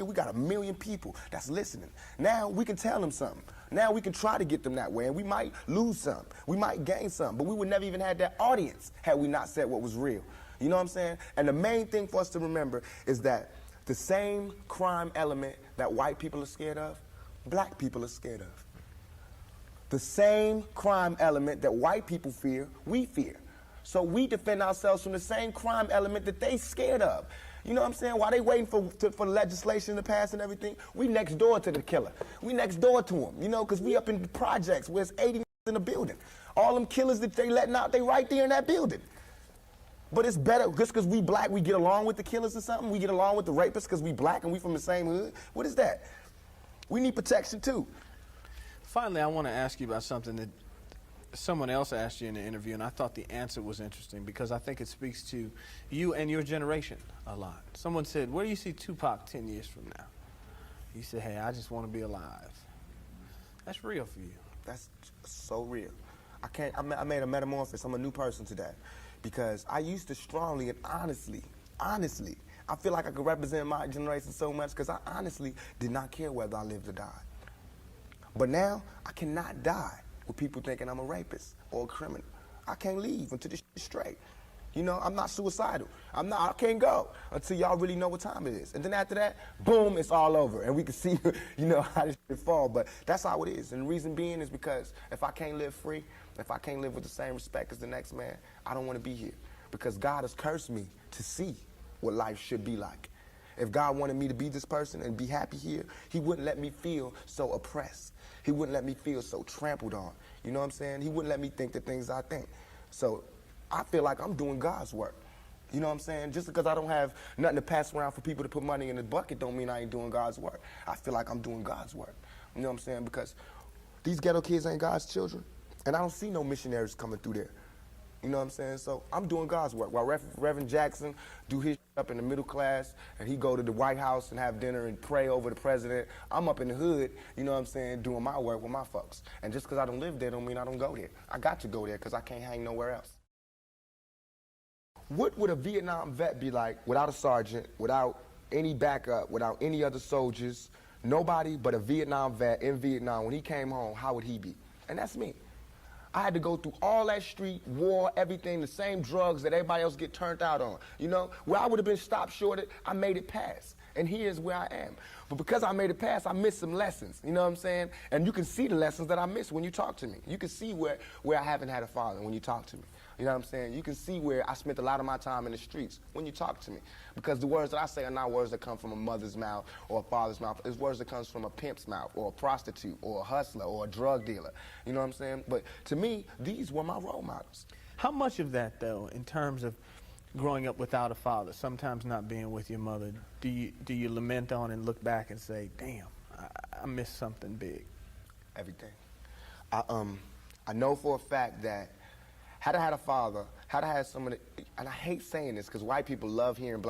we got 1 million people that's listening. Now we can tell them something. Now we can try to get them that way, and we might lose some. We might gain some, but we would never even have that audience had we not said what was real. You know what I'm saying? And the main thing for us to remember is that the same crime element that white people are scared of, black people are scared of. The same crime element that white people fear, we fear. So we defend ourselves from the same crime element that they scared of. You know what I'm saying? While they waiting for legislation to pass and everything, we next door to the killer. We next door to him, you know, because we up in the projects where it's 80 in the building. All them killers that they letting out, they right there in that building. But it's better, just because we black, we get along with the killers or something? We get along with the rapists because we black and we from the same hood? What is that? We need protection too. Finally, I want to ask you about something that someone else asked you in the interview, and I thought the answer was interesting because I think it speaks to you and your generation a lot. Someone said, where do you see Tupac 10 years from now? You said, hey, I just want to be alive. That's real for you. That's so real. I made a metamorphosis. I'm a new person today because I used to strongly and honestly, I feel like I could represent my generation so much because I honestly did not care whether I lived or died. But now, I cannot die with people thinking I'm a rapist or a criminal. I can't leave until this shit's straight. You know, I'm not suicidal. I can't go until y'all really know what time it is. And then after that, boom, it's all over. And we can see, you know, how this shit fall. But that's how it is. And the reason being is because if I can't live free, if I can't live with the same respect as the next man, I don't want to be here. Because God has cursed me to see what life should be like. If God wanted me to be this person and be happy here, he wouldn't let me feel so oppressed. He wouldn't let me feel so trampled on. You know what I'm saying? He wouldn't let me think the things I think. So I feel like I'm doing God's work. You know what I'm saying? Just because I don't have nothing to pass around for people to put money in the bucket don't mean I ain't doing God's work. I feel like I'm doing God's work. You know what I'm saying? Because these ghetto kids ain't God's children. And I don't see no missionaries coming through there. You know what I'm saying? So I'm doing God's work. While Reverend Jackson do his up in the middle class and he go to the White House and have dinner and pray over the president, I'm up in the hood, you know what I'm saying, doing my work with my folks. And just because I don't live there don't mean I don't go there. I got to go there because I can't hang nowhere else. What would a Vietnam vet be like without a sergeant, without any backup, without any other soldiers, nobody but a Vietnam vet in Vietnam? When he came home, how would he be? And that's me. I had to go through all that street, war, everything, the same drugs that everybody else get turned out on. You know, where I would have been stopped shorted, I made it past. And here's where I am. But because I made it past, I missed some lessons, you know what I'm saying? And you can see the lessons that I missed when you talk to me. You can see where I haven't had a father when you talk to me. You know what I'm saying? You can see where I spent a lot of my time in the streets when you talk to me. Because the words that I say are not words that come from a mother's mouth or a father's mouth. It's words that comes from a pimp's mouth or a prostitute or a hustler or a drug dealer. You know what I'm saying? But to me, these were my role models. How much of that, though, in terms of growing up without a father, sometimes not being with your mother, do you lament on and look back and say, damn, I missed something big? Everything. I know for a fact that had I had a father, had I had someone, and I hate saying this because white people love hearing black